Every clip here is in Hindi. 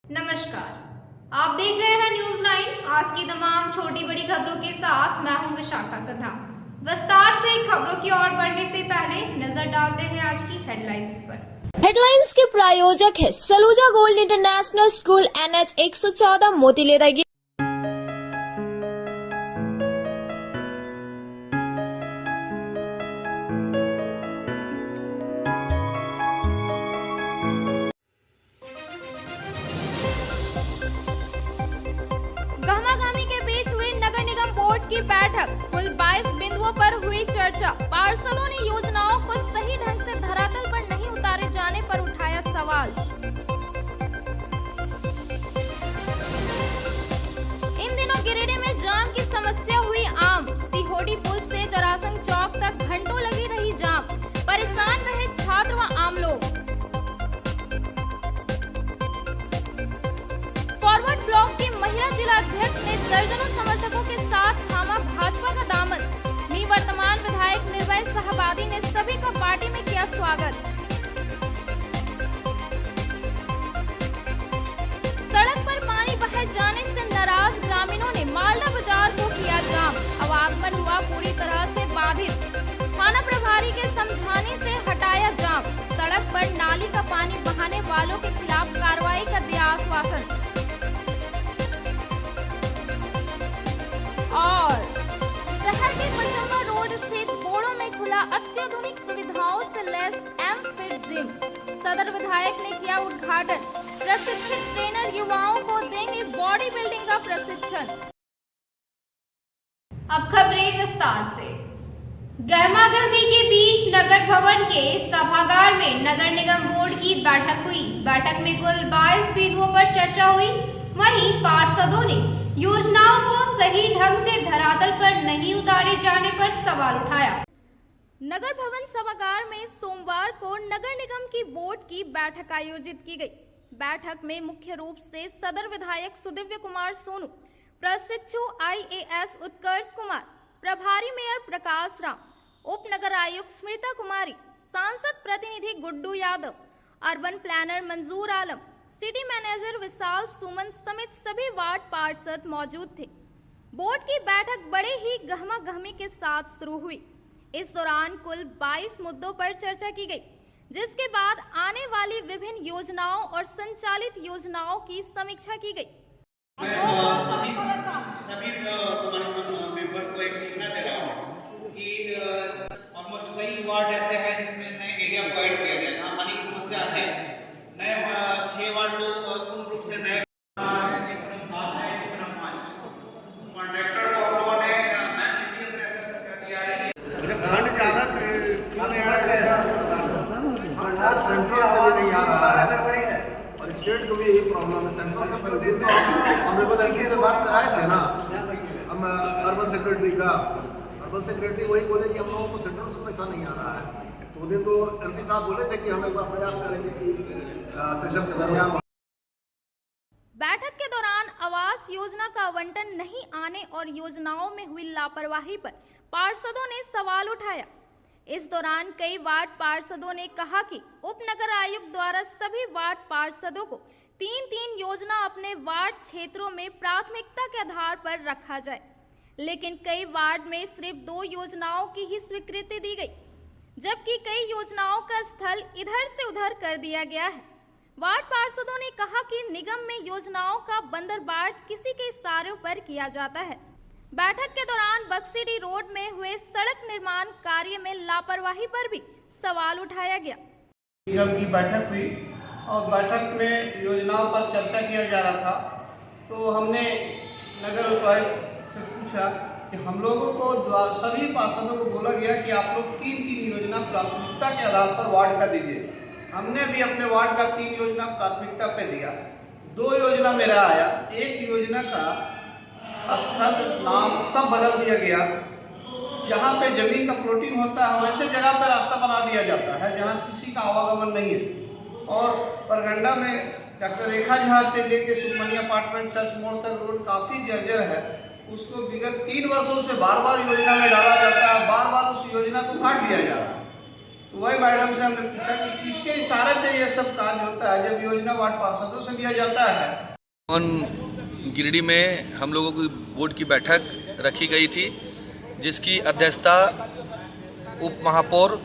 नमस्कार, आप देख रहे हैं न्यूज लाइन। आज की तमाम छोटी बड़ी खबरों के साथ मैं हूं विशाखा सन्हा। विस्तार से खबरों की ओर बढ़ने से पहले नजर डालते हैं आज की हेडलाइंस पर। हेडलाइंस के प्रायोजक है Saluja gold international school NH 114 मोतीलेरा। गहमागहमी के बीच हुई नगर निगम बोर्ड की बैठक। कुल 22 बिंदुओं पर हुई चर्चा। पार्षदों ने योजनाओं को सही ढंग से धरातल पर नहीं उतारे जाने पर उठाया सवाल। इन दिनों गिरिडीह में जाम की समस्या हुई आम। सिहोड़ी पुल से जरासंग चौक तक घंटों लगी रही जाम। परेशान रहे छात्र व आम लोग। फॉरवर्ड ब्लॉक की महिला जिलाध्यक्ष ने दर्जनों समर्थकों के साथ थामा भाजपा का दामन। निवर्तमान विधायक निर्भय साहबादी ने सभी का पार्टी में किया स्वागत। सड़क पर पानी बह जाने से नाराज ग्रामीणों ने मालदा बाजार को किया जाम। आवागमन हुआ पूरी तरह से बाधित। थाना प्रभारी के समझाने से हटाया जाम। सड़क पर नाली का पानी बहाने वालों के खिलाफ कार्रवाई का दिया आश्वासन। और शहर के पचम्बा रोड स्थित बोड़ो में खुला अत्याधुनिक सुविधाओं से लैस M-Fit जिम। सदर विधायक ने किया उद्घाटन। प्रशिक्षित ट्रेनर युवाओं को देंगे बॉडी बिल्डिंग का प्रशिक्षण। अब खबरें विस्तार से। गहमागहमी के बीच नगर भवन के सभागार में नगर निगम बोर्ड की बैठक हुई। बैठक में कुल 22 बिंदुओं पर चर्चा हुई। वहीं पार्षदों ने योजनाओं को सही ढंग से धरातल पर नहीं उतारे जाने पर सवाल उठाया। नगर भवन सभागार में सोमवार को नगर निगम की बोर्ड की बैठक आयोजित की गई। बैठक में मुख्य रूप से सदर विधायक सुदिव्य कुमार सोनू, प्रशिक्षु IAS उत्कर्ष कुमार, प्रभारी मेयर प्रकाश राम, उप नगर आयुक्त स्मृता कुमारी, सांसद प्रतिनिधि गुड्डू यादव, अर्बन प्लानर मंजूर आलम, सिटी मैनेजर विशाल सुमन समेत सभी वार्ड पार्षद मौजूद थे। बोर्ड की बैठक बड़े ही गहमागहमी के साथ शुरू हुई। इस दौरान कुल 22 मुद्दों पर चर्चा की गई, जिसके बाद आने वाली विभिन्न योजनाओं और संचालित योजनाओं की समीक्षा की गई। सभी मेंबर्स को एक सूचना दे रहा हूँ कि ऑलमोस्ट कई वार्ड ऐसे हैं जिसमें नए एरिया को ऐड किया गया, जहाँ पानी की समस्या है। नए 6 वार्ड पूर्ण रूप से नए कॉन्ट्रैक्टर को हम लोगों ने फंड ज्यादा क्यों नहीं आ रहा है? इसका सेंट्रल से भी नहीं आ रहा है और स्टेट को भी यही प्रॉब्लम है। सेंट्रल से पहले तो ऑनरेबल MP से बात कराए थे ना हम, अर्बन सेक्रेटरी का। अर्बन सेक्रेटरी वही बोले कि हम लोगों को सेंट्रल से पैसा नहीं आ रहा है। तो दिन तो MP साहब बोले थे कि हम एक बार प्रयास करेंगे कि सेशन के दरमियान। बैठक के दौरान आवास योजना का आवंटन नहीं आने और योजनाओं में हुई लापरवाही पर पार्षदों ने सवाल उठाया। इस दौरान कई वार्ड पार्षदों ने कहा कि उप नगर आयुक्त द्वारा सभी वार्ड पार्षदों को 3-3 योजना अपने वार्ड क्षेत्रों में प्राथमिकता के आधार पर रखा जाए, लेकिन कई वार्ड में सिर्फ 2 योजनाओं की ही स्वीकृति दी गई, जबकि कई योजनाओं का स्थल इधर से उधर कर दिया गया है। वार्ड पार्षदों ने कहा कि निगम में योजनाओं का बंदरबाट किसी के इशारों पर किया जाता है। बैठक के दौरान बक्सीडी रोड में हुए सड़क निर्माण कार्य में लापरवाही पर भी सवाल उठाया गया। निगम की बैठक हुई और बैठक में योजनाओं पर चर्चा किया जा रहा था, तो हमने नगर उपायुक्त से पूछा कि हम लोगों को सभी पार्षदों को बोला गया कि आप लोग 3-3 योजना प्राथमिकता के आधार पर वार्ड का दीजिए। हमने भी अपने वार्ड का 3 योजना प्राथमिकता पे दिया। 2 योजना मेरा आया, एक योजना का स्थल नाम सब बदल दिया गया। जहाँ पे जमीन का प्लॉटिंग होता है वैसे जगह पे रास्ता बना दिया जाता है जहाँ किसी का आवागमन नहीं है। और परगंडा में डॉक्टर रेखा झा से लेके सुखमनी अपार्टमेंट चर्च मोड़ तक रोड काफी जर्जर है। उसको विगत 3 वर्षों से बार बार योजना में डाला जाता है, बार बार उस योजना को काट दिया जा रहा है। तो वही मैडम से हमने पूछा कि किसके इशारे पे ये सब कार्य होता है जब योजना वार्ड पार्षदों से दिया जाता है। गिरिडीह में हम लोगों की बोर्ड की बैठक रखी गई थी, जिसकी अध्यक्षता उप महापौर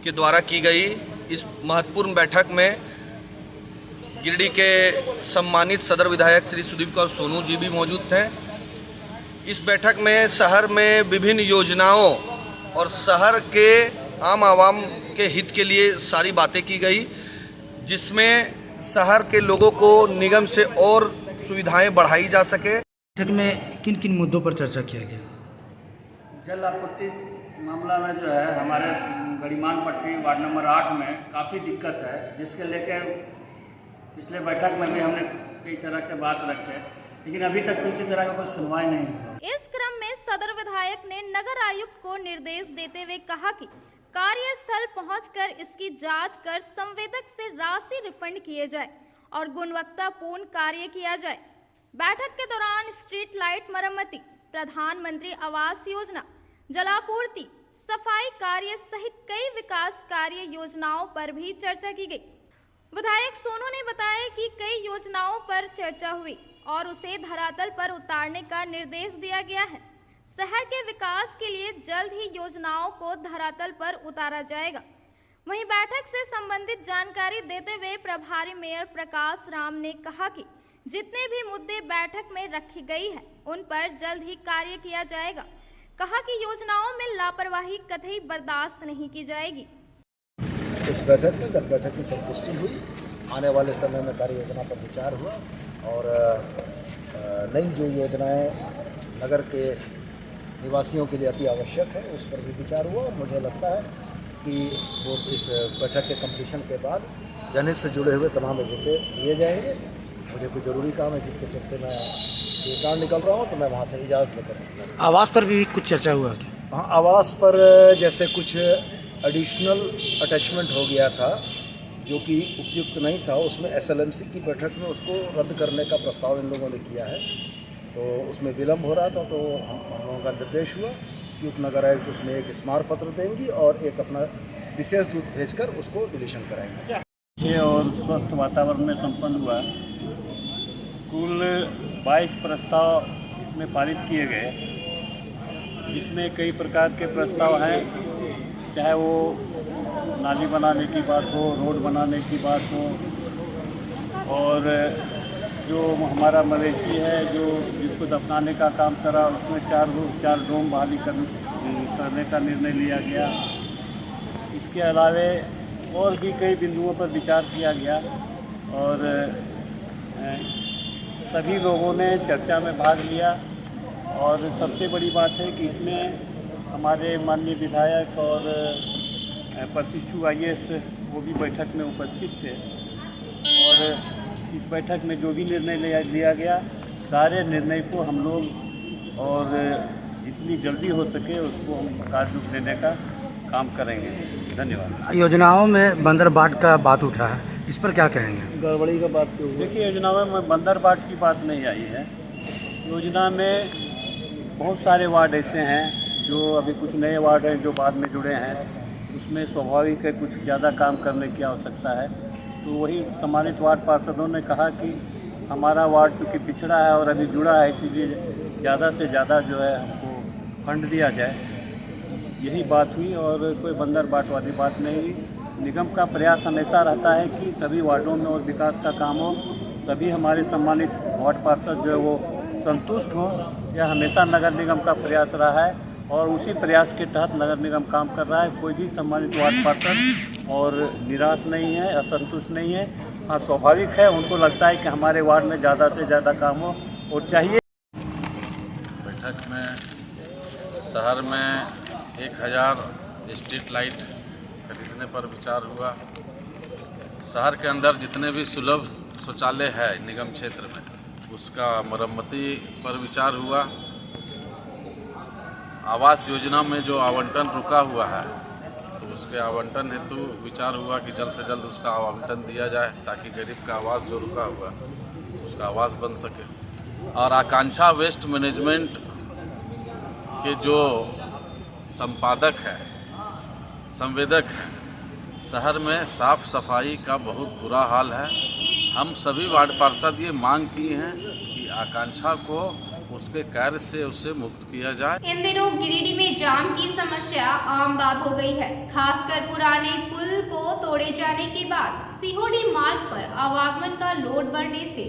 के द्वारा की गई। इस महत्वपूर्ण बैठक में गिरिडीह के सम्मानित सदर विधायक श्री सुदीप कौर सोनू जी भी मौजूद थे। इस बैठक में शहर में विभिन्न योजनाओं और शहर के आम आवाम के हित के लिए सारी बातें की गई, जिसमें शहर के लोगों को निगम से और सुविधाएं बढ़ाई जा सके। बैठक में किन किन मुद्दों पर चर्चा किया गया? जल आपूर्ति मामला में जो है हमारे गड़ीमान पट्टी वार्ड नंबर 8 में काफ़ी दिक्कत है, जिसके लेके पिछले बैठक में भी हमने कई तरह के बात रखे, लेकिन अभी तक किसी तरह का कोई सुनवाई नहीं हुआ। इस क्रम में सदर विधायक ने नगर आयुक्त को निर्देश देते हुए कहा कि कार्यस्थल पहुंचकर इसकी जांच कर संवेदक से राशि रिफंड किए जाए और गुणवत्तापूर्ण कार्य किया जाए। बैठक के दौरान स्ट्रीट लाइट मरम्मति, प्रधानमंत्री आवास योजना, जलापूर्ति, सफाई कार्य सहित कई विकास कार्य योजनाओं पर भी चर्चा की गई। विधायक सोनू ने बताया कि कई योजनाओं पर चर्चा हुई और उसे धरातल पर उतारने का निर्देश दिया गया है। शहर के विकास के लिए जल्द ही योजनाओं को धरातल पर उतारा जाएगा। वहीं बैठक से संबंधित जानकारी देते हुए प्रभारी मेयर प्रकाश राम ने कहा कि जितने भी मुद्दे बैठक में रखी गई है उन पर जल्द ही कार्य किया जाएगा। कहा कि योजनाओं में लापरवाही कतई बर्दाश्त नहीं की जाएगी। इस बैठक में कल बैठक की संतुष्टि हुई, आने वाले समय में कार्य योजना पर विचार हुआ और नई जो योजनाएं नगर के निवासियों के लिए अति आवश्यक है उस पर भी विचार हुआ। और मुझे लगता है कि वो इस बैठक के कंप्लीशन के बाद जनहित से जुड़े हुए तमाम एजेंडे लिए जाएंगे। मुझे कोई ज़रूरी काम है जिसके चलते मैं एकांत निकल रहा हूँ, तो मैं वहाँ से इजाज़त लेकर निकला। आवास पर भी कुछ चर्चा हुआ क्या? हाँ, आवास पर जैसे कुछ एडिशनल अटैचमेंट हो गया था जो कि उपयुक्त नहीं था, उसमें SLMC की बैठक में उसको रद्द करने का प्रस्ताव इन लोगों ने किया है, तो उसमें विलम्ब हो रहा था। तो हम लोगों का निर्देश हुआ कि उपनगर आयुक्त उसमें एक स्मारक पत्र देंगी और एक अपना विशेष दूत भेजकर उसको डिलीशन कराएंगे। और स्वस्थ वातावरण में संपन्न हुआ। कुल 22 प्रस्ताव इसमें पारित किए गए, जिसमें कई प्रकार के प्रस्ताव हैं, चाहे वो नाली बनाने की बात हो, रोड बनाने की बात हो, और जो हमारा मवेशी है जो जिसको दफनाने का काम करा उसमें 4 डोम बहाली करने का निर्णय लिया गया। इसके अलावे और भी कई बिंदुओं पर विचार किया गया और सभी लोगों ने चर्चा में भाग लिया। और सबसे बड़ी बात है कि इसमें हमारे माननीय विधायक और प्रशिक्षु IAS वो भी बैठक में उपस्थित थे और इस बैठक में जो भी निर्णय लिया गया, सारे निर्णय को हम लोग और जितनी जल्दी हो सके उसको हम कार्य रूप देने का काम करेंगे। धन्यवाद। योजनाओं में बंदर बाट का बात उठा है, इस पर क्या कहेंगे? गड़बड़ी का बात क्यों? देखिए, योजनाओं में बंदर बाट की बात नहीं आई है। योजना में बहुत सारे वार्ड ऐसे हैं जो अभी कुछ नए वार्ड हैं जो बाद में जुड़े हैं, उसमें स्वाभाविक है कुछ ज़्यादा काम करने की आवश्यकता है। तो वही सम्मानित वार्ड पार्षदों ने कहा कि हमारा वार्ड चूँकि पिछड़ा है और अभी जुड़ा है, इसीलिए ज़्यादा से ज़्यादा जो है हमको फंड दिया जाए, यही बात हुई और कोई बंदर बाट वाली बात नहीं हुई। निगम का प्रयास हमेशा रहता है कि सभी वार्डों में और विकास का काम हो, सभी हमारे सम्मानित वार्ड पार्षद जो है वो संतुष्ट हो। यह हमेशा नगर निगम का प्रयास रहा है और उसी प्रयास के तहत नगर निगम काम कर रहा है। कोई भी सम्मानित वार्ड पार्षद और निराश नहीं है, असंतुष्ट नहीं है। हाँ, स्वाभाविक है, उनको लगता है कि हमारे वार्ड में ज़्यादा से ज़्यादा काम हो और चाहिए। बैठक में शहर में 1000 स्ट्रीट लाइट खरीदने पर विचार हुआ। शहर के अंदर जितने भी सुलभ शौचालय है निगम क्षेत्र में, उसका मरम्मती पर विचार हुआ। आवास योजना में जो आवंटन रुका हुआ है तो उसके आवंटन हेतु विचार हुआ कि जल्द से जल्द उसका आवंटन दिया जाए ताकि गरीब का आवास जो रुका हुआ उसका आवास बन सके। और आकांक्षा वेस्ट मैनेजमेंट के जो संपादक है, संवेदक शहर में साफ सफाई का बहुत बुरा हाल है। हम सभी वार्ड पार्षद ये मांग की हैं कि आकांक्षा को उसके कार्य से उसे मुक्त किया जाए। इन दिनों गिरिडीह में जाम की समस्या आम बात हो गई है। खासकर पुराने पुल को तोड़े जाने के बाद सीहोडी मार्ग पर आवागमन का लोड बढ़ने से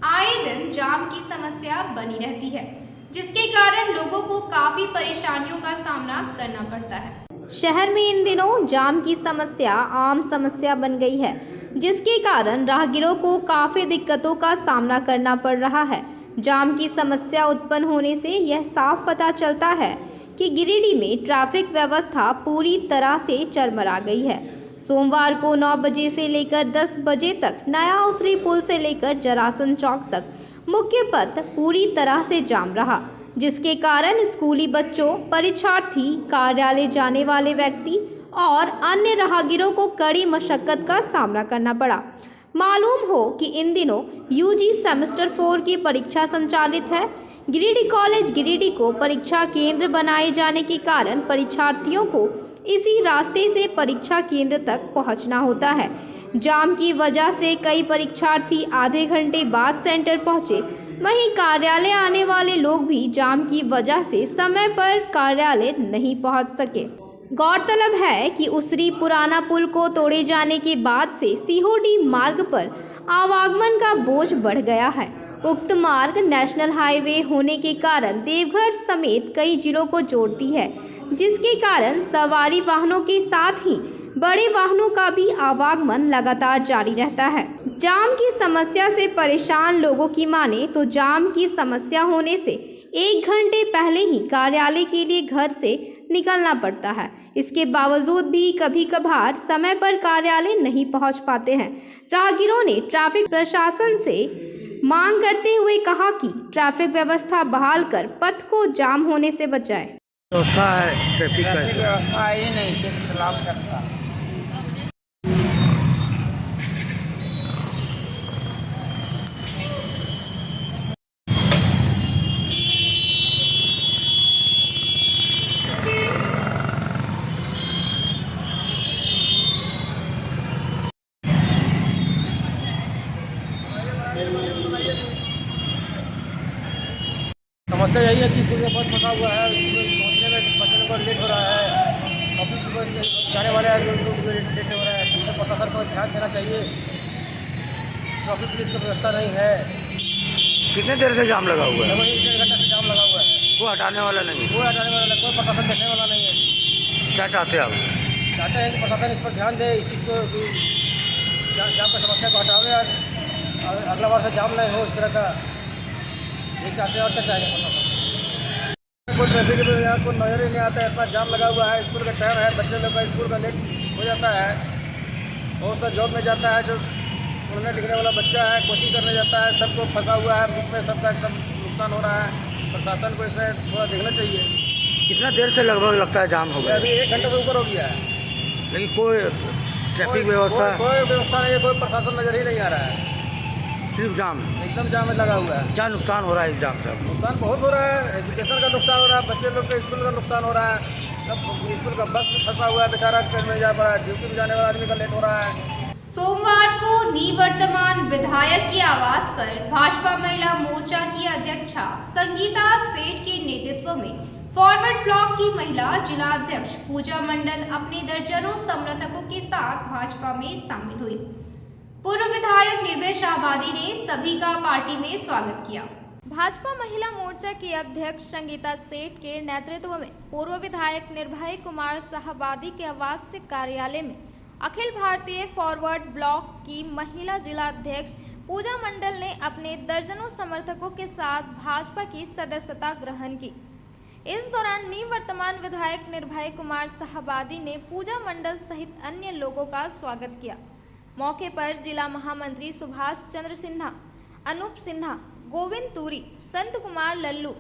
आए दिन जाम की समस्या बनी रहती है, जिसके कारण लोगों को काफी परेशानियों का सामना करना पड़ता है। शहर में इन दिनों जाम की समस्या आम समस्या बन गई है, जिसके कारण राहगीरों को काफी दिक्कतों का सामना करना पड़ रहा है। जाम की समस्या उत्पन्न होने से यह साफ पता चलता है कि गिरिडीह में ट्रैफिक व्यवस्था पूरी तरह से चरमरा गई है। सोमवार को 9 बजे से लेकर 10 बजे तक नया उसरी पुल से लेकर जरासन चौक तक मुख्य पथ पूरी तरह से जाम रहा, जिसके कारण स्कूली बच्चों, परीक्षार्थी, कार्यालय जाने वाले व्यक्ति और अन्य राहगीरों को कड़ी मशक्कत का सामना करना पड़ा। मालूम हो कि इन दिनों यूजी सेमेस्टर 4 की परीक्षा संचालित है। गिरिडीह कॉलेज गिरिडीह को परीक्षा केंद्र बनाए जाने के कारण परीक्षार्थियों को इसी रास्ते से परीक्षा केंद्र तक पहुंचना होता है। जाम की वजह से कई परीक्षार्थी आधे घंटे बाद सेंटर पहुंचे। वहीं कार्यालय आने वाले लोग भी जाम की वजह से समय पर कार्यालय नहीं पहुंच सके। गौरतलब है कि उसरी पुराना पुल को तोड़े जाने के बाद से सीहोडी मार्ग पर आवागमन का बोझ बढ़ गया है। उक्त मार्ग नेशनल हाईवे होने के कारण देवघर समेत कई जिलों को जोड़ती है, जिसके कारण सवारी वाहनों के साथ ही बड़े वाहनों का भी आवागमन लगातार जारी रहता है। जाम की समस्या से परेशान लोगों की माने तो जाम की समस्या होने से 1 घंटे पहले ही कार्यालय के लिए घर से निकलना पड़ता है। इसके बावजूद भी कभी कभार समय पर कार्यालय नहीं पहुंच पाते हैं। राहगीरों ने ट्रैफिक प्रशासन से मांग करते हुए कहा कि ट्रैफिक व्यवस्था बहाल कर पथ को जाम होने से बचाए। व्यवस्था है ट्रैफिक का, व्यवस्था ही नहीं, सिर्फ सलाम करता। समस्या यही है कि स्कूल का बस फंसा हुआ है, पहुँचने में बच्चों को लेट हो रहा है, ऑफिस को जाने वाले लोग लेट हो रहा है। तो प्रशासन को ध्यान देना चाहिए। ट्रैफिक पुलिस की व्यवस्था नहीं है। कितने देर से जाम लगा हुआ है? लगभग 1 घंटे से जाम लगा हुआ है। वो हटाने वाला नहीं, कोई हटाने वाला, कोई प्रशासन देखने वाला नहीं है। क्या चाहते हैं आप? चाहते हैं कि प्रशासन इस पर ध्यान दे, इस चीज़ को कि जाम की समस्या को हटावे और अगला बार से जाम नहीं हो इस तरह का, ये चाहते हैं। और क्या चाहेंगे? कोई ट्रैफिक को नजर ही नहीं आता है, इतना जाम लगा हुआ है। स्कूल का टाइम है, बच्चे लोग का स्कूल का लेट हो जाता है। बहुत सा जॉब में जाता है, जो पढ़ने लिखने वाला बच्चा है, कोचिंग करने जाता है, सबको फंसा हुआ है। इसमें सबका एकदम नुकसान हो रहा है। प्रशासन को इसे थोड़ा देखना चाहिए। कितना देर से लगभग लगता है जाम हो गया? अभी 1 घंटे से ऊपर हो गया है, लेकिन कोई ट्रैफिक व्यवस्था, कोई व्यवस्था नहीं है, कोई प्रशासन नजर ही नहीं आ रहा है। सिर्फ जाम, एकदम जाम में लगा हुआ है। क्या नुकसान हो रहा है इस जाम से? नुकसान बहुत हो रहा है। एजुकेशन का नुकसान हो रहा है, बच्चे लोग के स्कूल का नुकसान हो रहा है। सब स्कूल का बस फंसा हुआ है, बेचारा ट्रेन में जा पा रहा है, ड्यूटी में जाने वाला आदमी का लेट हो रहा है। सोमवार को निवर्तमान विधायक के आवास पर भाजपा महिला मोर्चा की अध्यक्षा संगीता सेठ के नेतृत्व में फॉरवर्ड ब्लॉक की महिला जिला अध्यक्ष पूजा मंडल अपने दर्जनों समर्थकों के साथ भाजपा में शामिल हुई। पूर्व विधायक निर्भय शाहबादी ने सभी का पार्टी में स्वागत किया। भाजपा महिला मोर्चा की अध्यक्ष संगीता सेठ के नेतृत्व में पूर्व विधायक निर्भय कुमार शाहबादी के आवास से कार्यालय में अखिल भारतीय फॉरवर्ड ब्लॉक की महिला जिला अध्यक्ष पूजा मंडल ने अपने दर्जनों समर्थकों के साथ भाजपा की सदस्यता ग्रहण की। इस दौरान निवर्तमान विधायक निर्भय कुमार शाहबादी ने पूजा मंडल सहित अन्य लोगों का स्वागत किया। मौके पर जिला महामंत्री सुभाष चंद्र सिन्हा, अनूप सिन्हा, गोविंद तूरी, संत कुमार लल्लू,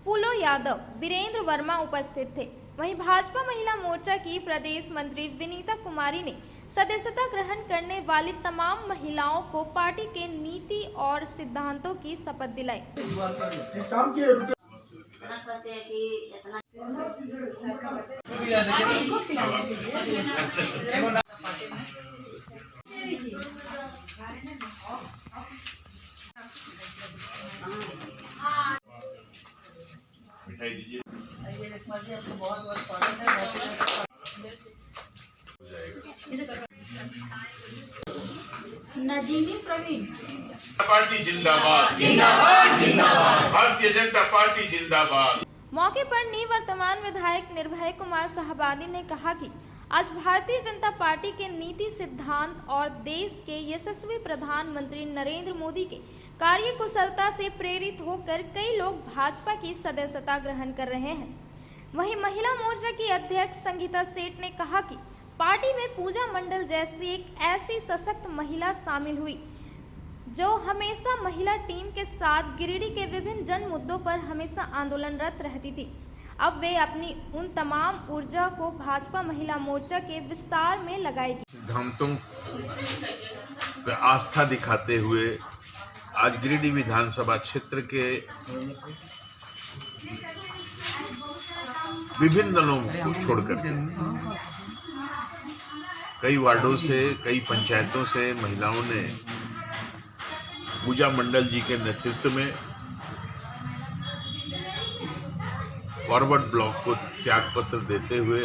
फूलो यादव, वीरेंद्र वर्मा उपस्थित थे। वहीं भाजपा महिला मोर्चा की प्रदेश मंत्री विनीता कुमारी ने सदस्यता ग्रहण करने वाली तमाम महिलाओं को पार्टी के नीति और सिद्धांतों की शपथ दिलाई। दिखाई दीजिए। नजीमी प्रवीण। पार्टी जिंदाबाद, जिंदाबाद, जिंदाबाद। भारतीय जनता पार्टी जिंदाबाद। मौके पर निवर्तमान विधायक निर्भय कुमार साहबादी ने कहा कि आज भारतीय जनता पार्टी के नीति सिद्धांत और देश के यशस्वी प्रधानमंत्री नरेंद्र मोदी के कार्यकुशलता से प्रेरित होकर कई लोग भाजपा की सदस्यता ग्रहण कर रहे हैं। वहीं महिला मोर्चा की अध्यक्ष संगीता सेठ ने कहा कि पार्टी में पूजा मंडल जैसी एक ऐसी सशक्त महिला शामिल हुई जो हमेशा महिला टीम के साथ गिरिडीह के विभिन्न जन मुद्दों पर हमेशा आंदोलनरत रहती थी। अब वे अपनी उन तमाम ऊर्जा को भाजपा महिला मोर्चा के विस्तार में लगाएगी। सिद्धांतों पर आस्था दिखाते हुए आज गिरिडीह विधानसभा क्षेत्र के विभिन्न दलों को छोड़कर कई वार्डों से, कई पंचायतों से महिलाओं ने पूजा मंडल जी के नेतृत्व में फॉरवर्ड ब्लॉक को त्याग पत्र देते हुए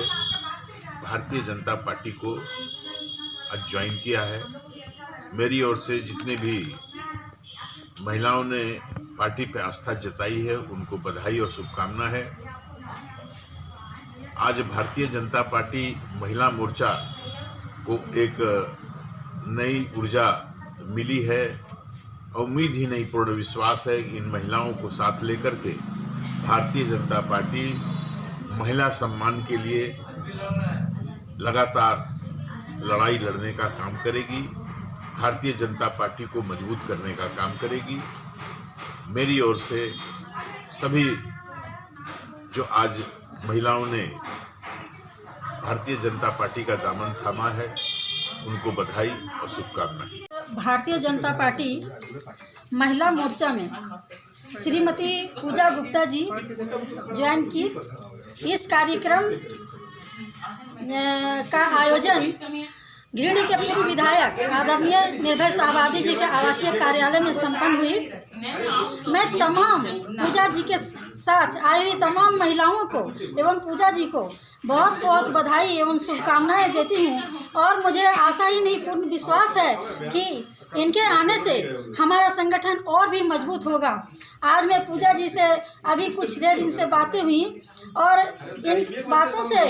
भारतीय जनता पार्टी को आज ज्वाइन किया है। मेरी ओर से जितने भी महिलाओं ने पार्टी पे आस्था जताई है उनको बधाई और शुभकामना है। आज भारतीय जनता पार्टी महिला मोर्चा को एक नई ऊर्जा मिली है। उम्मीद ही नहीं, पूर्ण विश्वास है कि इन महिलाओं को साथ लेकर के भारतीय जनता पार्टी महिला सम्मान के लिए लगातार लड़ाई लड़ने का काम करेगी, भारतीय जनता पार्टी को मजबूत करने का काम करेगी। मेरी ओर से सभी जो आज महिलाओं ने भारतीय जनता पार्टी का दामन थामा है उनको बधाई और शुभकामनाएं। भारतीय जनता पार्टी महिला मोर्चा में श्रीमती पूजा गुप्ता जी ज्वाइन की। इस कार्यक्रम का आयोजन गिरिडीह के पूर्व विधायक आदरणीय निर्भय साहबादी जी के आवासीय कार्यालय में संपन्न हुई। मैं तमाम पूजा जी के साथ आई हुई तमाम महिलाओं को एवं पूजा जी को बहुत बहुत बधाई एवं शुभकामनाएं देती हूं और मुझे आशा ही नहीं पूर्ण विश्वास है कि इनके आने से हमारा संगठन और भी मजबूत होगा। आज मैं पूजा जी से अभी कुछ देर इनसे बातें हुई और इन बातों से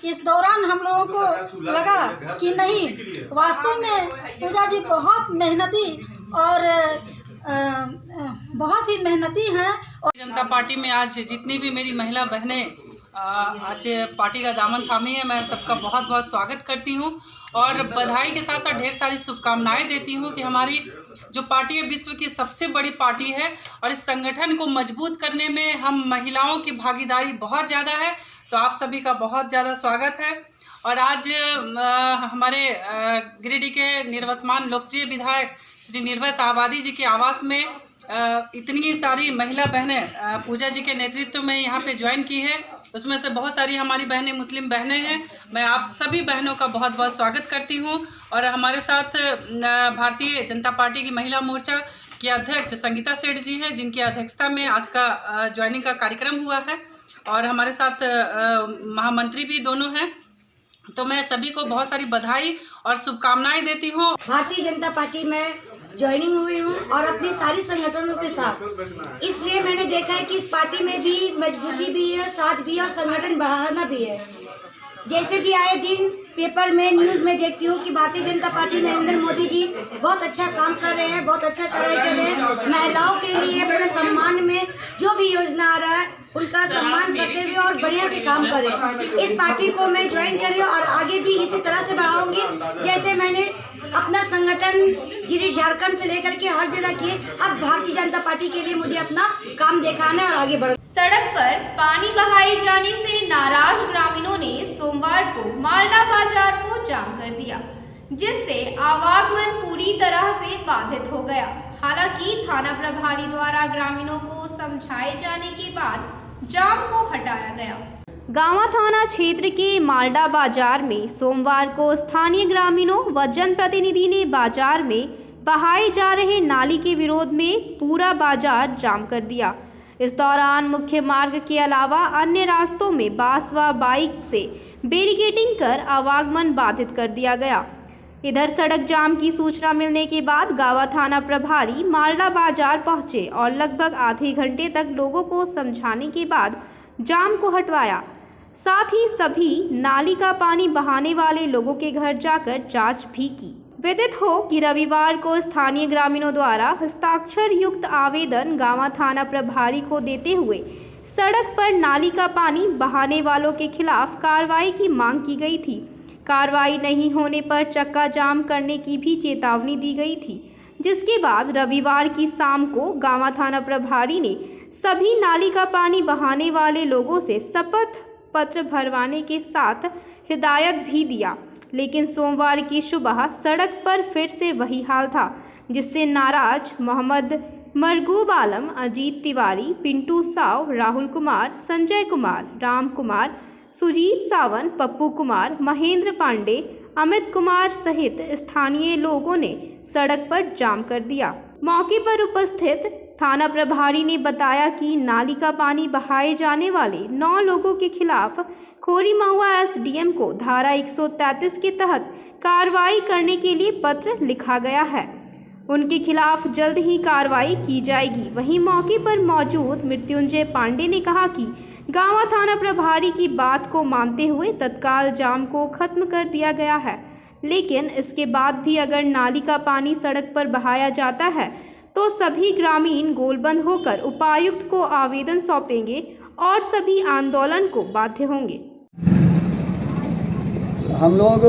इस दौरान हम लोगों को लगा कि नहीं, वास्तव में पूजा जी बहुत मेहनती और बहुत ही मेहनती हैं। जनता पार्टी में आज जितनी भी मेरी महिला बहनें आज पार्टी का दामन थामी है, मैं सबका बहुत बहुत स्वागत करती हूं और बधाई के साथ साथ ढेर सारी शुभकामनाएं देती हूं कि हमारी जो पार्टी है विश्व की सबसे बड़ी पार्टी है और इस संगठन को मजबूत करने में हम महिलाओं की भागीदारी बहुत ज़्यादा है। तो आप सभी का बहुत ज़्यादा स्वागत है। और आज हमारे गिरिडीह के निवर्तमान लोकप्रिय विधायक श्री निर्भय साहबादी जी के आवास में इतनी सारी महिला बहनें पूजा जी के नेतृत्व में यहाँ पे ज्वाइन की है। उसमें से बहुत सारी हमारी बहनें मुस्लिम बहनें हैं। मैं आप सभी बहनों का बहुत बहुत स्वागत करती हूँ। और हमारे साथ भारतीय जनता पार्टी की महिला मोर्चा की अध्यक्ष संगीता सेठ जी हैं, जिनकी अध्यक्षता में आज का ज्वाइनिंग का कार्यक्रम हुआ है। और हमारे साथ महामंत्री भी दोनों हैं। तो मैं सभी को बहुत सारी बधाई और शुभकामनाएं देती हूँ। भारतीय जनता पार्टी में ज्वाइनिंग हुई हूँ और अपनी सारी संगठनों के साथ, इसलिए मैंने देखा है कि इस पार्टी में भी मजबूती भी है, साथ भी और संगठन बढ़ाना भी है। जैसे भी आए दिन पेपर में न्यूज़ में देखती हूँ कि भारतीय जनता पार्टी नरेंद्र मोदी जी बहुत अच्छा काम कर रहे हैं, बहुत अच्छा कार्य कर रहे हैं। महिलाओं के लिए पूरे सम्मान में जो भी योजना आ रहा है उनका सम्मान करते हुए और बढ़िया से काम करें। इस पार्टी को मैं ज्वाइन करी और आगे भी इसी तरह से बढ़ाऊंगी। जैसे मैंने अपना संगठन गिरिडीह झारखंड से लेकर के हर जगह किए, अब भारतीय जनता पार्टी के लिए मुझे अपना काम दिखाना है और आगे बढ़। सड़क पर पानी बहाए जाने से नाराज ग्रामीणों ने सोमवार को मालदा बाजार को जाम कर दिया, जिससे आवागमन पूरी तरह से बाधित हो गया। हालांकि थाना प्रभारी द्वारा ग्रामीणों को समझाए जाने के बाद जाम को हटाया गया। गांवा थाना क्षेत्र के मालदा बाजार में सोमवार को स्थानीय ग्रामीणों व जनप्रतिनिधि ने बाजार में बहाए जा रहे नाली के विरोध में पूरा बाजार जाम कर दिया। इस दौरान मुख्य मार्ग के अलावा अन्य रास्तों में बास व बाइक से बैरिकेडिंग कर आवागमन बाधित कर दिया गया। इधर सड़क जाम की सूचना मिलने के बाद गावा थाना प्रभारी मालडा बाजार पहुंचे और लगभग आधे घंटे तक लोगों को समझाने के बाद जाम को हटवाया। साथ ही सभी नाली का पानी बहाने वाले लोगों के घर जाकर जांच भी की। विदित हो कि रविवार को स्थानीय ग्रामीणों द्वारा हस्ताक्षर युक्त आवेदन गावा थाना प्रभारी को देते हुए सड़क पर नाली का पानी बहाने वालों के खिलाफ कार्रवाई की मांग की गई थी। कार्रवाई नहीं होने पर चक्का जाम करने की भी चेतावनी दी गई थी, जिसके बाद रविवार की शाम को गावा थाना प्रभारी ने सभी नाली का पानी बहाने वाले लोगों से शपथ पत्र भरवाने के साथ हिदायत भी दिया। लेकिन सोमवार की सुबह सड़क पर फिर से वही हाल था, जिससे नाराज मोहम्मद मरगूब आलम, अजीत तिवारी, पिंटू साव, राहुल कुमार, संजय कुमार, राम कुमार, सुजीत सावन, पप्पू कुमार, महेंद्र पांडे, अमित कुमार सहित स्थानीय लोगों ने सड़क पर जाम कर दिया। मौके पर उपस्थित थाना प्रभारी ने बताया कि नाली का पानी बहाए जाने वाले 9 लोगों के खिलाफ खोरी महुआ एसडीएम को धारा 133 के तहत कार्रवाई करने के लिए पत्र लिखा गया है। उनके खिलाफ जल्द ही कार्रवाई की जाएगी। वहीं मौके पर मौजूद मृत्युंजय पांडे ने कहा कि गावा थाना प्रभारी की बात को मानते हुए तत्काल जाम को खत्म कर दिया गया है, लेकिन इसके बाद भी अगर नाली का पानी सड़क पर बहाया जाता है तो सभी ग्रामीण गोलबंद होकर उपायुक्त को आवेदन सौंपेंगे और सभी आंदोलन को बाध्य होंगे। हम लोग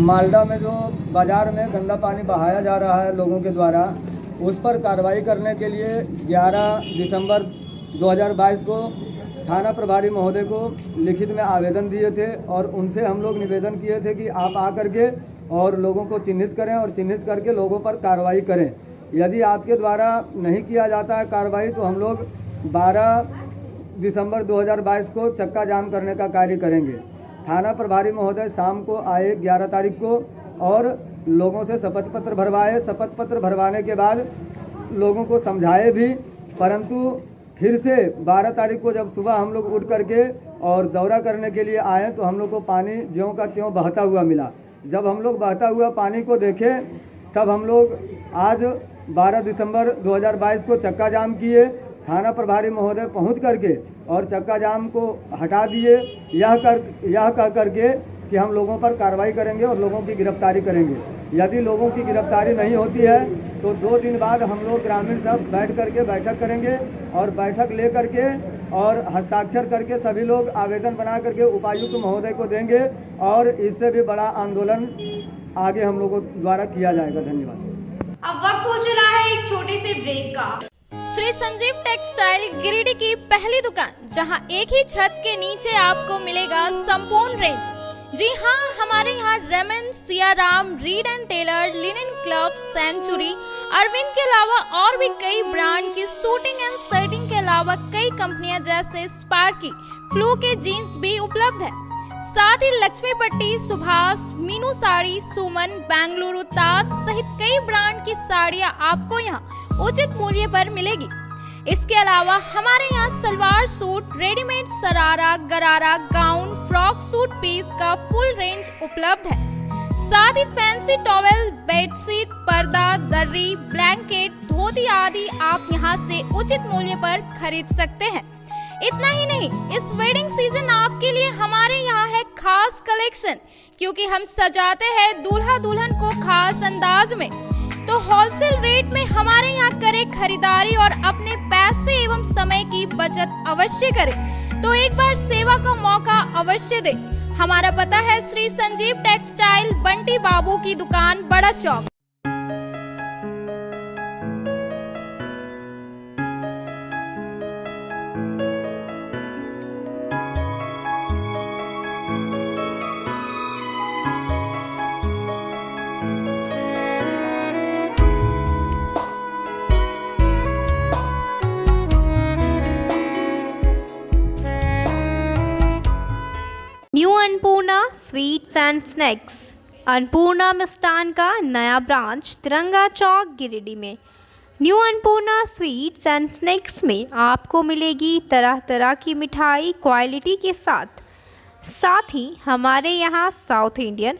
मालडा में जो बाज़ार में गंदा पानी बहाया जा रहा है लोगों के द्वारा, उस पर कार्रवाई करने के लिए 11 दिसंबर 2022 को थाना प्रभारी महोदय को लिखित में आवेदन दिए थे और उनसे हम लोग निवेदन किए थे कि आप आकर के और लोगों को चिन्हित करें और चिन्हित करके लोगों पर कार्रवाई करें। यदि आपके द्वारा नहीं किया जाता है कार्रवाई तो हम लोग 12 दिसंबर 2022 को चक्का जाम करने का कार्य करेंगे। थाना प्रभारी महोदय शाम को आए 11 तारीख को और लोगों से शपथ पत्र भरवाए। शपथ पत्र भरवाने के बाद लोगों को समझाए भी, परंतु फिर से 12 तारीख को जब सुबह हम लोग उठ करके और दौरा करने के लिए आए तो हम लोग को पानी ज्यों का त्यों बहता हुआ मिला। जब हम लोग बहता हुआ पानी को देखे तब हम लोग आज 12 दिसंबर 2022 को चक्का जाम किए। थाना प्रभारी महोदय पहुंच करके और चक्का जाम को हटा दिए, यह कह करके कि हम लोगों पर कार्रवाई करेंगे और लोगों की गिरफ्तारी करेंगे। यदि लोगों की गिरफ्तारी नहीं होती है तो 2 दिन बाद हम लोग ग्रामीण सब बैठ करके बैठक करेंगे और बैठक ले करके और हस्ताक्षर करके सभी लोग आवेदन बना करके उपायुक्त महोदय को देंगे और इससे भी बड़ा आंदोलन आगे हम लोगों द्वारा किया जाएगा। धन्यवाद। अब वक्त हो चला है एक छोटे से ब्रेक का। श्री संजीव टेक्सटाइल गिरिडीह की पहली दुकान, जहां एक ही छत के नीचे आपको मिलेगा संपूर्ण रेंज। जी हाँ, हमारे यहाँ Raymond, Siyaram, Reid and Taylor, Linen Club, Century, Arvind के अलावा और भी कई ब्रांड की सूटिंग एंड शर्टिंग के अलावा कई कंपनियां जैसे स्पार्की, फ्लू के जीन्स भी उपलब्ध है। साथ ही लक्ष्मी पट्टी, सुभाष, मीनू साड़ी, सुमन, बेंगलुरु ताज सहित कई ब्रांड की साड़ियां आपको यहाँ उचित मूल्य पर मिलेगी। इसके अलावा हमारे यहाँ सलवार सूट, रेडीमेड सरारा, गरारा, गाउन, फ्रॉक सूट पीस का फुल रेंज उपलब्ध है। साथ ही फैंसी टॉवेल, बेडशीट, पर्दा, दर्री, ब्लैंकेट, धोती आदि आप यहाँ से उचित मूल्य पर खरीद सकते हैं। इतना ही नहीं, इस वेडिंग सीजन आपके लिए हमारे यहाँ है खास कलेक्शन, क्योंकि हम सजाते हैं दूल्हा दुल्हन को खास अंदाज में। तो होलसेल रेट में हमारे यहाँ करें खरीदारी और अपने पैसे एवं समय की बचत अवश्य करें। तो एक बार सेवा का मौका अवश्य दें। हमारा पता है श्री संजीव टेक्सटाइल, बंटी बाबू की दुकान, Bada Chowk. New Annapurna sweets and snacks. Annapurna Mishthan का नया ब्रांच तिरंगा चौक गिरिडीह में। New Annapurna sweets and snacks में आपको मिलेगी तरह तरह की मिठाई क्वालिटी के साथ ही हमारे यहाँ साउथ इंडियन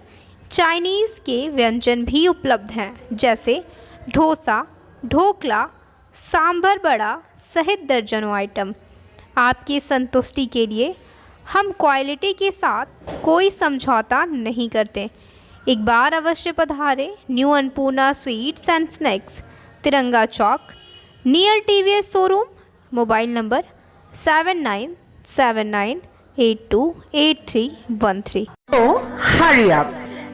चाइनीज़ के व्यंजन भी उपलब्ध हैं, जैसे डोसा, ढोकला, सांभर बड़ा सहित दर्जनों आइटम। आपकी संतुष्टि के लिए हम क्वालिटी के साथ कोई समझौता नहीं करते। एक बार अवश्य पधारें new Annapurna sweets and snacks, Tiranga Chowk, near TVS showroom. Mobile number 7979828313। So, hurry up.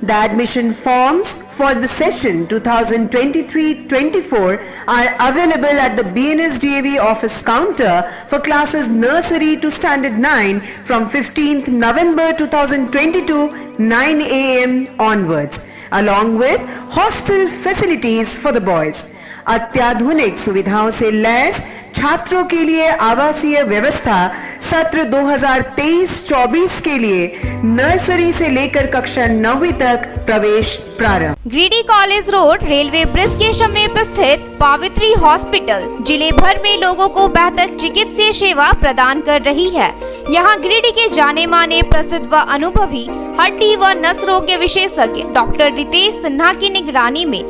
The admission forms for the session 2023-24 are available at the BNSDAV office counter for classes nursery to standard 9 from 15th November 2022 9 AM onwards, along with hostel facilities for the boys. अत्याधुनिक सुविधाओं से लैस छात्रों के लिए आवासीय व्यवस्था सत्र 2023-24 के लिए नर्सरी से लेकर कक्षा 9वीं तक प्रवेश प्रारंभ। Giridih college road railway bridge के समीप स्थित पावित्री हॉस्पिटल जिले भर में लोगों को बेहतर चिकित्सीय सेवा प्रदान कर रही है। यहाँ गिरिडीह के जाने माने प्रसिद्ध व अनुभवी हड्डी व नस रोग के विशेषज्ञ डॉक्टर रितेश सिन्हा की निगरानी में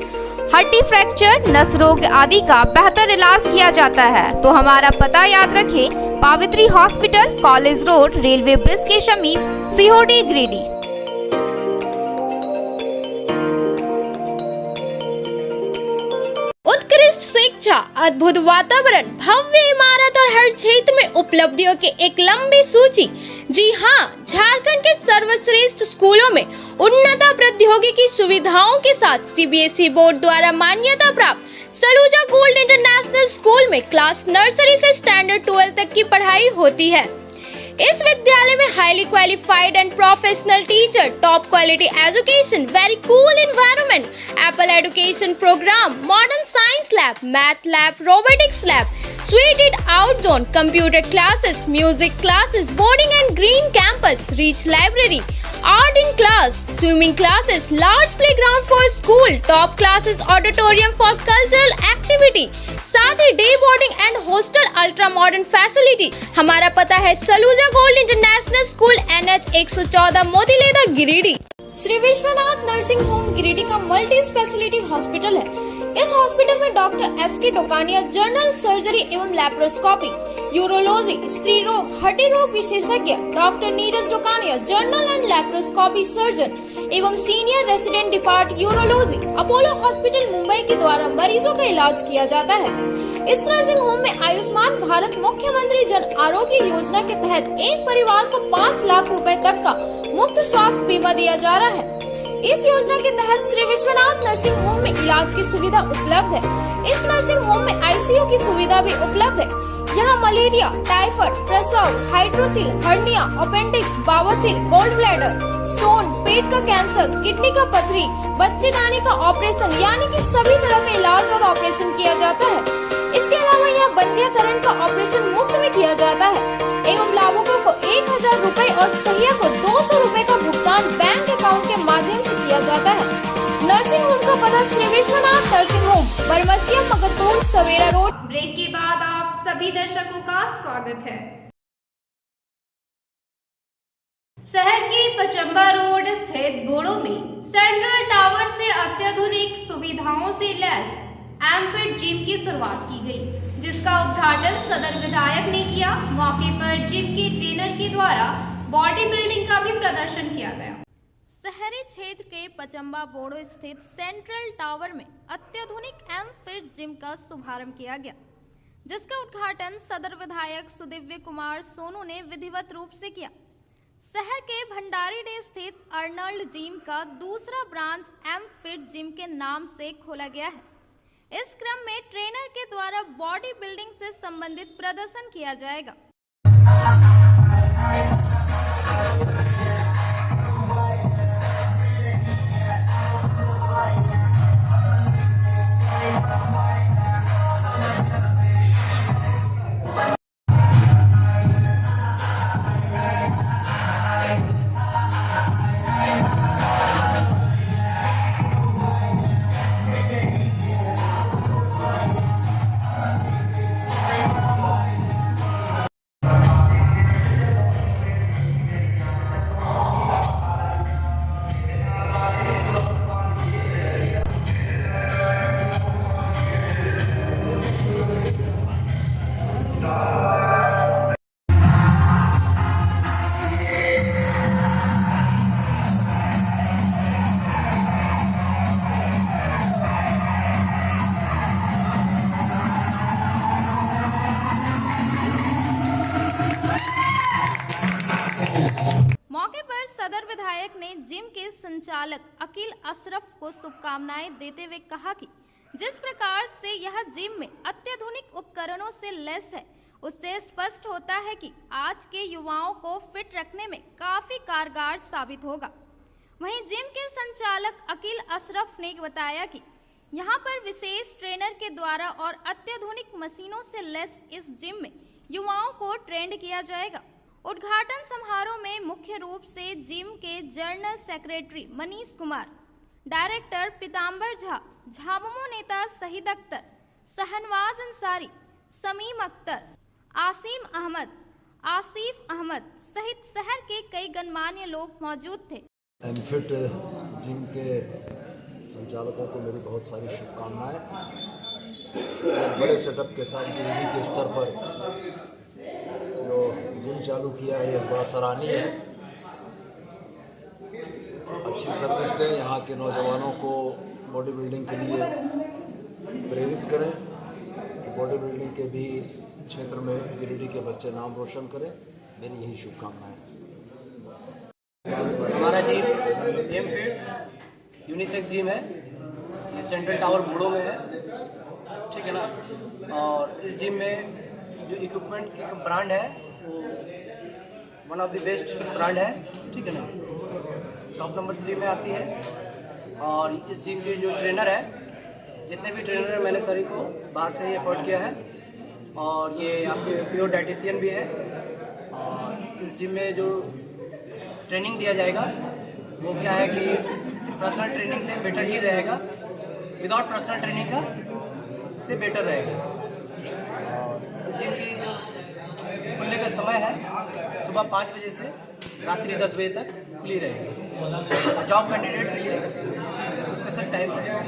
हड्डी फ्रैक्चर, नस रोग आदि का बेहतर इलाज किया जाता है। तो हमारा पता याद रखें, Pavitri hospital, college road, railway bridge के समीप, सीहोडी, गिरिडीह। उत्कृष्ट शिक्षा, अद्भुत वातावरण, भव्य इमारत और हर क्षेत्र में उपलब्धियों की एक लंबी सूची। जी हाँ, झारखंड के सर्वश्रेष्ठ स्कूलों में उन्नत प्रौद्योगिकी सुविधाओं के साथ सीबीएसई बोर्ड द्वारा मान्यता प्राप्त सलूजा गोल्ड इंटरनेशनल स्कूल में क्लास नर्सरी से स्टैंडर्ड 12 तक की पढ़ाई होती है। इस विद्यालय में highly qualified and professional teacher, top quality education, very cool environment, apple education program, modern science lab, math lab, robotics lab, suited out zone, computer classes, music classes, boarding and green campus, rich library, art in class, swimming classes, large playground for school, top classes, auditorium for cultural activity, साथ ही day boarding and hostel ultra modern facility. हमारा पता है Saluja gold international school, NH 114, Motileda, Giridih. Shri Vishwanath nursing home Giridih का मल्टी स्पेशलिटी हॉस्पिटल है। इस हॉस्पिटल में doctor SK Tokania general surgery एवं लैप्रोस्कोपी, यूरोलॉजी, स्त्री रोग, हड्डी रोग विशेषज्ञ, doctor Neeraj Tokania general and laparoscopy surgeon एवं senior resident depart urology, Apollo hospital Mumbai के द्वारा मरीजों का इलाज किया जाता है। इस नर्सिंग होम में आयुष्मान भारत मुख्यमंत्री जन आरोग्य योजना के तहत एक परिवार को 5 लाख रुपए तक का मुफ्त स्वास्थ्य बीमा दिया जा रहा है। इस योजना के तहत श्री विश्वनाथ नर्सिंग होम में इलाज की सुविधा उपलब्ध है। इस नर्सिंग होम में ICU की सुविधा भी उपलब्ध है। यहाँ मलेरिया, टाइफाइड, प्रसव, हाइड्रोसिल, हर्निया, अपेंडिक्स, बवासीर, गोल्ड ब्लैडर, स्टोन, पेट का कैंसर, किडनी का पथरी, बच्चेदानी का ऑपरेशन यानी कि सभी तरह का इलाज और ऑपरेशन किया जाता है। इसके अलावा यहाँ बंध्याकरण का ऑपरेशन मुफ्त में किया जाता है एवं लाभुकों को 1000 रुपए और सहिया को 200 रुपए का भुगतान बैंक अकाउंट के माध्यम से किया जाता है। नर्सिंग होम का पता श्री विश्वनाथ नर्सिंग होम, बरमसिया, मगरपुर, सवेरा रोड। ब्रेक के बाद आप सभी दर्शकों का स्वागत है। शहर के पचम्बा रोड स्थित बोड़ो में सेंट्रल टावर से अत्याधुनिक सुविधाओं से लैस एमफिट जिम की शुरुआत की गई, जिसका उद्घाटन सदर विधायक ने किया। मौके पर जिम के ट्रेनर के द्वारा बॉडी बिल्डिंग का भी प्रदर्शन किया गया। शहरी क्षेत्र के पचम्बा बोड़ो स्थित सेंट्रल टावर में अत्याधुनिक एमफिट जिम का शुभारंभ किया गया, जिसका उद्घाटन सदर विधायक सुदिव्य कुमार सोनू ने विधिवत रूप से किया। शहर के भंडारीडीह स्थित अर्नल्ड जिम का दूसरा ब्रांच एमफिट जिम के नाम से खोला गया है। इस क्रम में ट्रेनर के द्वारा बॉडी बिल्डिंग से संबंधित प्रदर्शन किया जाएगा। विधायक ने जिम के संचालक अकील अशरफ को शुभकामनाएं देते हुए कहा कि जिस प्रकार से यह जिम में अत्याधुनिक उपकरणों से लैस है, उससे स्पष्ट होता है कि आज के युवाओं को फिट रखने में काफी कारगर साबित होगा। वहीं जिम के संचालक अकील अशरफ ने बताया कि यहां पर विशेष ट्रेनर के द्वारा और अत्याधुनिक मशीनों से लैस इस जिम में युवाओं को ट्रेंड किया जाएगा। उद्घाटन समारोह में मुख्य रूप से जिम के general secretary Manish Kumar, director Pitambar Jha, Jhamumo नेता शहीद अख्तर, शहनवाज अंसारी, समीम अख्तर, आसिम अहमद, आसिफ अहमद सहित शहर के कई गणमान्य लोग मौजूद थे। एमफिट जिम के संचालकों को मेरी बहुत सारी शुभकामनाएं। बड़े सेटअप के साथ गिरिडीह के स्तर पर जो जिम चालू किया है, यह बड़ा सराहनीय है। अच्छी सर्विस दें, यहाँ के नौजवानों को बॉडी बिल्डिंग के लिए प्रेरित करें। बॉडी बिल्डिंग के भी क्षेत्र में गिरिडीह के बच्चे नाम रोशन करें। मेरी यही शुभकामनाएं। हमारा जिम एमफिट यूनिसेक्स जिम है। ये सेंट्रल टावर बूढ़ो में है, ठीक है ना। और इस जिम में जो इक्विपमेंट की ब्रांड है वो one of the best brand है, ठीक है ना। टॉप नंबर 3 में आती है। और इस जिम के जो ट्रेनर है, जितने भी ट्रेनर हैं, मैंने सभी को बाहर से ही अफोर्ड किया है। और ये आपके प्योर डाइटिशियन भी है। और इस जिम में जो ट्रेनिंग दिया जाएगा वो क्या है कि पर्सनल ट्रेनिंग से बेटर ही रहेगा। विदाउट पर्सनल ट्रेनिंग का से बेटर रहेगा। और इस जिम की जो खुलने का समय है सुबह 5 बजे से रात्रि 10 बजे तक खुली रहेगी। जॉब कैंडिडेट के लिए स्पेशल टाइम रहेगा।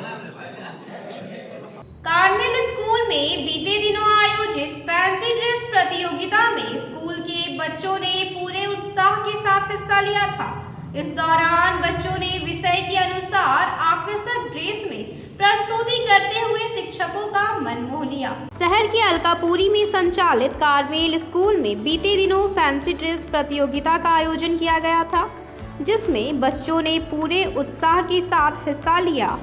कार्मेल स्कूल में बीते दिनों आयोजित फैंसी ड्रेस प्रतियोगिता में स्कूल के बच्चों ने पूरे उत्साह के साथ हिस्सा लिया था। इस दौरान बच्चों ने विषय के अनुसार आकर्षक ड्रेस में प्रस्तुति करते हुए शिक्षकों का मन मोह लिया। शहर के अलकापुरी में संचालित कार्मेल स्कूल में बीते दिनों फैंसी ड्रेस प्रतियोगिता का आयोजन किया गया था, जिसमें बच्चों ने पूरे उत्साह के साथ हिस्सा लिया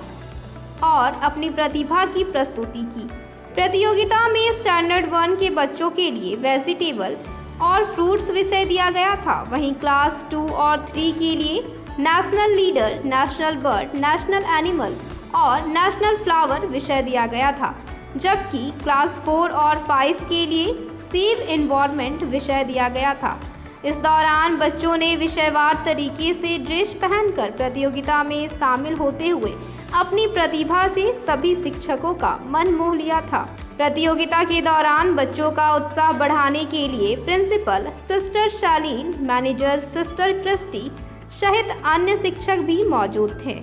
और अपनी प्रतिभा की प्रस्तुति की। प्रतियोगिता में स्टैंडर्ड 1 के बच्चों के लिए वेजिटेबल और फ्रूट्स विषय दिया गया था। वहीं क्लास 2 और 3 के लिए national leader, national bird, national animal और नेशनल फ्लावर विषय दिया गया था, जबकि क्लास 4 और 5 के लिए सेव एनवायरनमेंट विषय दिया गया था। इस दौरान बच्चों ने विषयवार तरीके से ड्रेस पहनकर प्रतियोगिता में शामिल होते हुए अपनी प्रतिभा से सभी शिक्षकों का मन मोह लिया था। प्रतियोगिता के दौरान बच्चों का उत्साह बढ़ाने के लिए प्रिंसिपल सिस्टर शालीन, मैनेजर सिस्टर क्रिस्टी सहित अन्य शिक्षक भी मौजूद थे।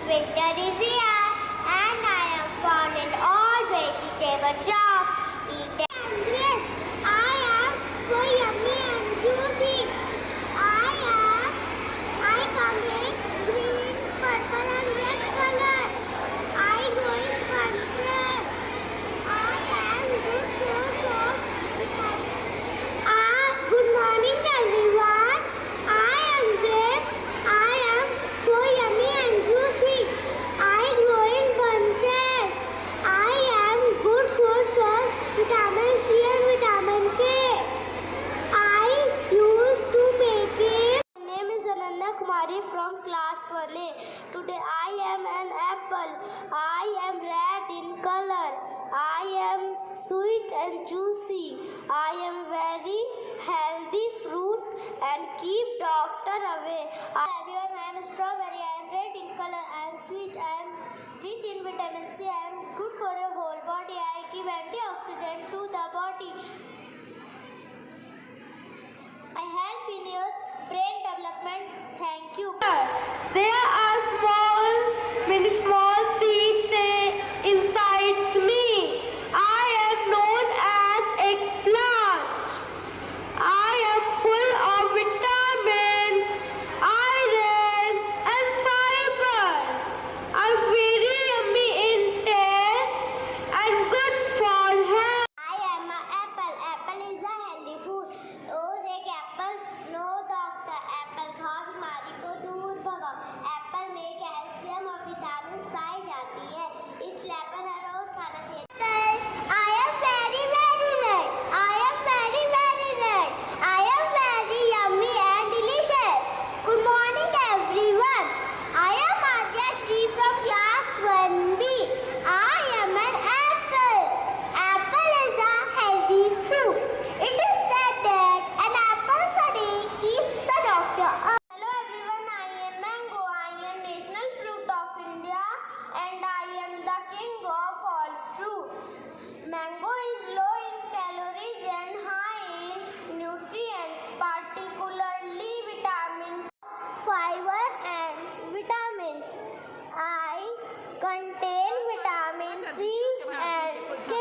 Winter is here and I am found in all vegetable shop. I am so yummy and juicy. I am and juicy. I am very healthy fruit and keep doctor away. Everyone, I am strawberry. I am red in color. I am sweet. I am rich in vitamin C. I am good for your whole body. I give antioxidant to the body. I help in your brain development. Thank you. There are many small seeds inside me. I am known as eggplant. I am full of vitamins, iron and fiber. I'm very yummy in taste and good for health. I am an apple. Apple is a healthy food. रोज एक एप्पल, नो डॉक्टर. एप्पल खाओ, बीमारी को दूर भगाओ. एप्पल में कैल्शियम और विटामिन पाई जाती है, इसलिए एप्पल हर रोज खाना चाहिए. I am very very red. I am very very red. I am very yummy and delicious. Good morning everyone. I am Adya Shri from class 1B. I am an apple. Apple is a healthy fruit. It is said that an apple a day keeps the doctor up. Hello everyone, I am mango. I am national fruit of India and I am the king of all fruits. Mango is low in calories and high in nutrients, particularly vitamins, fiber and vitamins. I contain vitamin C and K.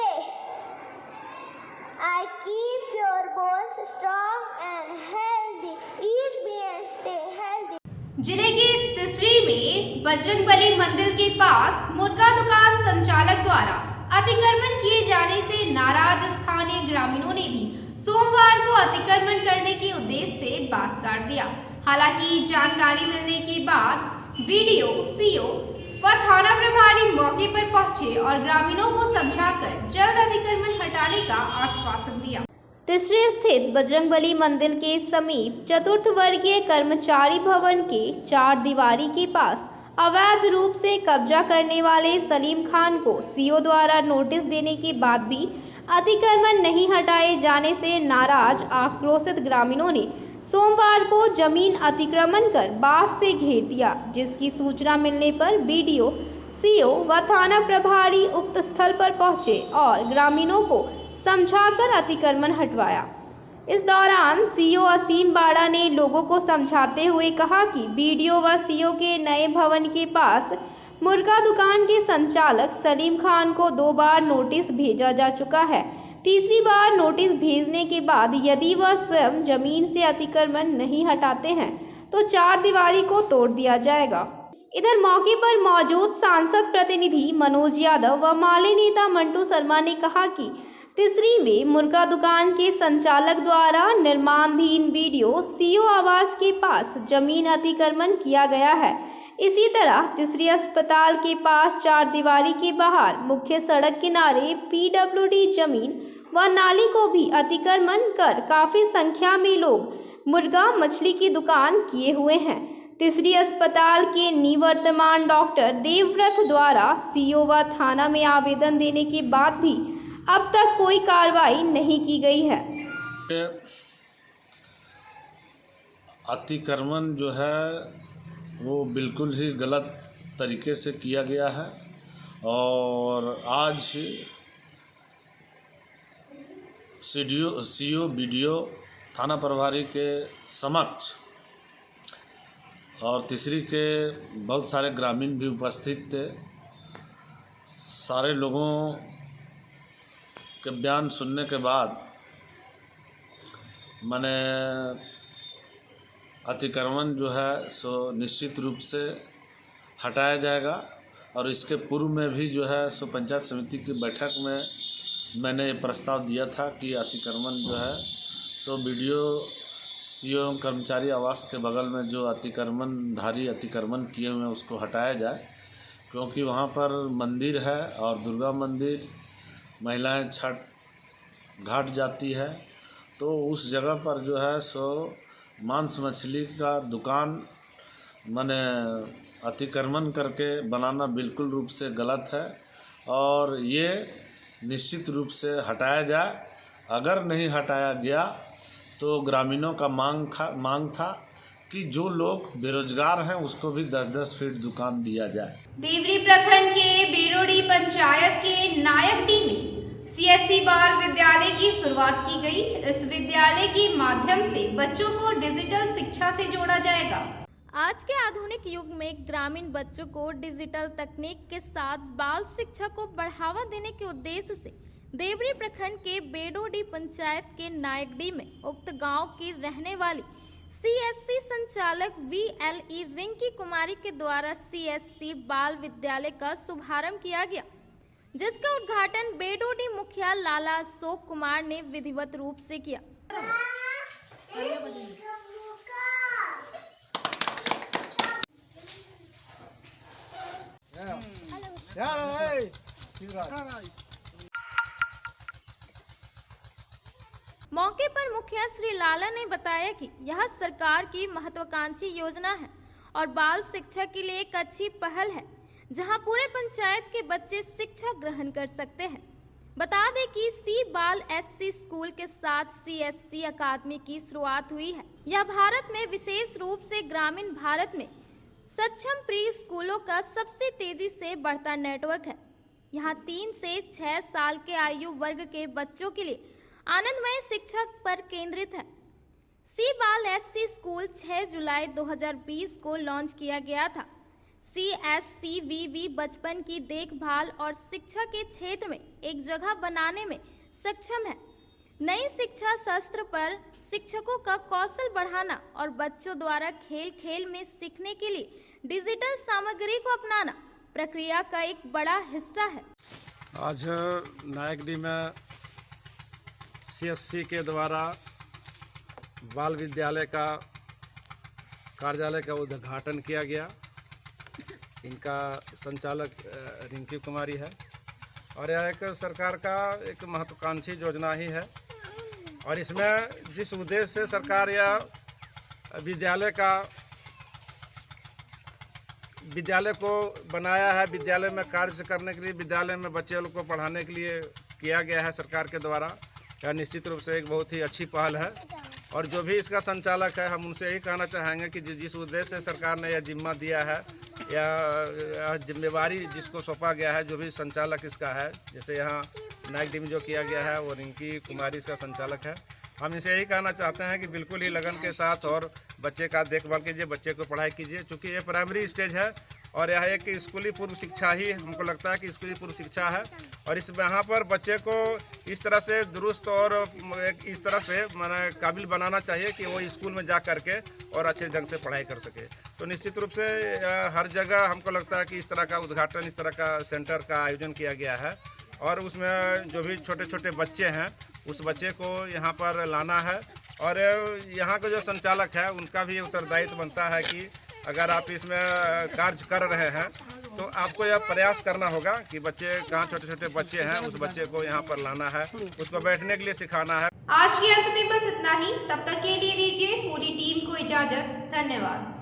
I keep your bones strong and healthy. Eat me and stay healthy. जिले के तिसरी में बजरंगबली मंदिर के पास मुर्गा दुकान संचालक द्वारा अतिक्रमण किए जाने से नाराज स्थानीय ग्रामीणों ने भी सोमवार को अतिक्रमण करने के उद्देश्य से बांस काट दिया. हालांकि जानकारी मिलने के बाद वीडियो, सीओ व थाना प्रभारी मौके पर पहुंचे और ग्रामीणों को समझाकर जल्द अतिक्रमण हटाने का आश्वासन दिया. तिसरी स्थित बजरंगबली मंदिर के समीप चतुर्थ वर्गीय कर्मचारी भवन के 4 दीवारी के पास अवैध रूप से कब्जा करने वाले सलीम खान को सीओ द्वारा नोटिस देने के बाद भी अतिक्रमण नहीं हटाए जाने से नाराज आक्रोशित ग्रामीणों ने सोमवार को जमीन अतिक्रमण कर बांस से घेर दिया, जिसकी सूचना मिलने पर बीडीओ, सीओ व थाना प्रभारी उक्त स्थल पर पहुंचे और ग्रामीणों को समझाकर अतिक्रमण हटवाया. इस दौरान सीओ असीम बाड़ा ने लोगों को समझाते हुए कहा कि बीडीओ व सीओ के नए भवन के पास मुर्गा दुकान के संचालक सलीम खान को 2 बार नोटिस भेजा जा चुका है. तीसरी बार नोटिस भेजने के बाद यदि वह स्वयं जमीन से अतिक्रमण नहीं हटाते हैं तो 4 दीवारी को तोड़ दिया जाएगा. इधर मौके पर मौजूद सांसद प्रतिनिधि मनोज यादव व माले नेता मंटू शर्मा ने कहा कि तिसरी में मुर्गा दुकान के संचालक द्वारा निर्माणाधीन बीडीओ सीओ आवास के पास जमीन अतिक्रमण किया गया है. इसी तरह तिसरी अस्पताल के पास 4 दीवारी के बाहर मुख्य सड़क किनारे पीडब्ल्यूडी जमीन व नाली को भी अतिक्रमण कर काफ़ी संख्या में लोग मुर्गा मछली की दुकान किए हुए हैं. तिसरी अस्पताल के निवर्तमान डॉक्टर देवव्रत द्वारा सीओ व थाना में आवेदन देने के बाद भी अब तक कोई कार्रवाई नहीं की गई है. अतिक्रमण जो है वो बिल्कुल ही गलत तरीके से किया गया है और आज सीओ बीडीओ थाना प्रभारी के समक्ष और तिसरी के बहुत सारे ग्रामीण भी उपस्थित थे. सारे लोगों के बयान सुनने के बाद मैंने अतिक्रमण जो है सो निश्चित रूप से हटाया जाएगा और इसके पूर्व में भी जो है सो पंचायत समिति की बैठक में मैंने ये प्रस्ताव दिया था कि अतिक्रमण जो है सो बीडीओ सीओ कर्मचारी आवास के बगल में जो अतिक्रमणधारी अतिक्रमण किए हुए हैं उसको हटाया जाए, क्योंकि वहाँ पर मंदिर है और दुर्गा मंदिर, महिलाएं छठ घाट जाती है, तो उस जगह पर जो है सो मांस मछली का दुकान माने अतिक्रमण करके बनाना बिल्कुल रूप से गलत है और ये निश्चित रूप से हटाया जाए। अगर नहीं हटाया गया तो ग्रामीणों का मांग था कि जो लोग बेरोजगार हैं उसको भी 10-10 फीट दुकान दिया जाए। देवरी प्रखंड के बेरोडी पंचायत के नायकडी में CSC बाल विद्यालय की शुरुआत की गई। इस विद्यालय के माध्यम से बच्चों को डिजिटल शिक्षा से जोड़ा जाएगा। आज के आधुनिक युग में ग्रामीण बच्चों को डिजिटल तकनीक के साथ बाल शिक्षा को बढ़ावा देने के उद्देश्य से देवरी प्रखंड के बेरोडी पंचायत के नायकडी में उक्त गांव की रहने वाली CSC संचालक VLE रिंकी कुमारी के द्वारा CSC बाल विद्यालय का शुभारंभ किया गया, जिसका उद्घाटन बेरोडी मुखिया लाला अशोक कुमार ने विधिवत रूप से किया। मौके पर मुखिया श्री लाला ने बताया कि यह सरकार की महत्वाकांक्षी योजना है और बाल शिक्षा के लिए एक अच्छी पहल है, जहां पूरे पंचायत के बच्चे शिक्षा ग्रहण कर सकते हैं। बता दें कि सी बाल SC स्कूल के साथ CSC अकादमी की शुरुआत हुई है। यह भारत में विशेष रूप से ग्रामीण भारत में सक्षम प्री स्कूलों का सबसे तेजी से बढ़ता नेटवर्क है। यहाँ 3 से 6 साल के आयु वर्ग के बच्चों के लिए आनंदमय शिक्षा पर केंद्रित है। सी बाल SC स्कूल 6 जुलाई 2020 को लॉन्च किया गया था। CSCVV बचपन की देखभाल और शिक्षा के क्षेत्र में एक जगह बनाने में सक्षम है। नई शिक्षा शास्त्र पर शिक्षकों का कौशल बढ़ाना और बच्चों द्वारा खेल खेल में सीखने के लिए डिजिटल सामग्री को अपनाना प्रक्रिया का एक बड़ा हिस्सा है। आज नायकडी में CSC के द्वारा बाल विद्यालय का कार्यालय का उद्घाटन किया गया। इनका संचालक रिंकी कुमारी है और यह एक सरकार का एक महत्वाकांक्षी योजना ही है और इसमें जिस उद्देश्य से सरकार यह विद्यालय को बनाया है, विद्यालय में कार्य करने के लिए, विद्यालय में बच्चे लोग को पढ़ाने के लिए किया गया है सरकार के द्वारा, यह निश्चित रूप से एक बहुत ही अच्छी पहल है। और जो भी इसका संचालक है, हम उनसे यही कहना चाहेंगे कि जिस उद्देश्य से सरकार ने यह जिम्मा दिया है या जिम्मेवारी जिसको सौंपा गया है, जो भी संचालक इसका है, जैसे यहाँ नायकडी में जो किया गया है वो रिंकी कुमारी इसका संचालक है, हम इनसे यही कहना चाहते हैं कि बिल्कुल ही लगन के साथ और बच्चे का देखभाल कीजिए, बच्चे को पढ़ाई कीजिए, क्योंकि ये प्राइमरी स्टेज है और यह एक स्कूली पूर्व शिक्षा ही हमको लगता है कि स्कूली पूर्व शिक्षा है। और इस यहाँ पर बच्चे को इस तरह से दुरुस्त और इस तरह से माने काबिल बनाना चाहिए कि वो स्कूल में जा करके और अच्छे ढंग से पढ़ाई कर सके। तो निश्चित रूप से हर जगह हमको लगता है कि इस तरह का उद्घाटन, इस तरह का सेंटर का आयोजन किया गया है और उसमें जो भी छोटे छोटे बच्चे हैं उस बच्चे को यहाँ पर लाना है। और यहाँ के जो संचालक है उनका भी उत्तरदायित्व बनता है कि अगर आप इसमें कार्य कर रहे हैं तो आपको यह प्रयास करना होगा कि बच्चे कहाँ छोटे छोटे बच्चे हैं उस बच्चे को यहाँ पर लाना है, उसको बैठने के लिए सिखाना है। आज के अंत में बस इतना ही। तब तक के लिए दीजिए पूरी टीम को इजाजत। धन्यवाद।